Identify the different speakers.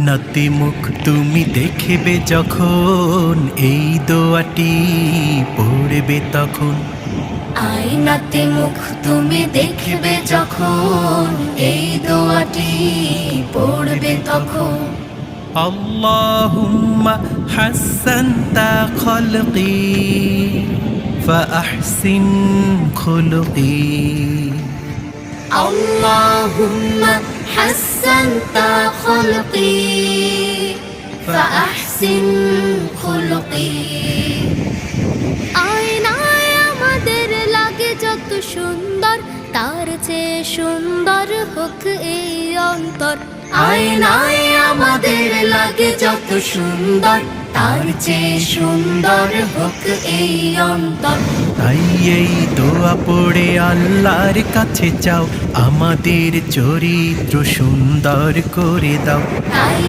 Speaker 1: আয়নাতে মুখ তুমি দেখবে যখন এই দোয়াটি পড়বে তখন।
Speaker 2: আয়নাতে মুখ তুমি দেখবে যখন এই দোয়াটি পড়বে তখন।
Speaker 1: আল্লাহুম্মা হাসানতা খলকি ফাআহসিন খুলুকি।
Speaker 2: আল্লাহুম্মা হাসানতা খলকি ফাআহসিন খুলুকি। আয়নায় আমাদের লাগে যত সুন্দর, তার চেয়ে সুন্দর হোক এই অন্তর। আয়নায় আমাদের লাগে যত সুন্দর, তার চেয়ে সুন্দর হোক এই অন্তর।
Speaker 1: তাই এই দোয়া পড়ে আল্লাহর কাছে চাও, আমাদের চরিত্র সুন্দর করে দাও।
Speaker 2: তাই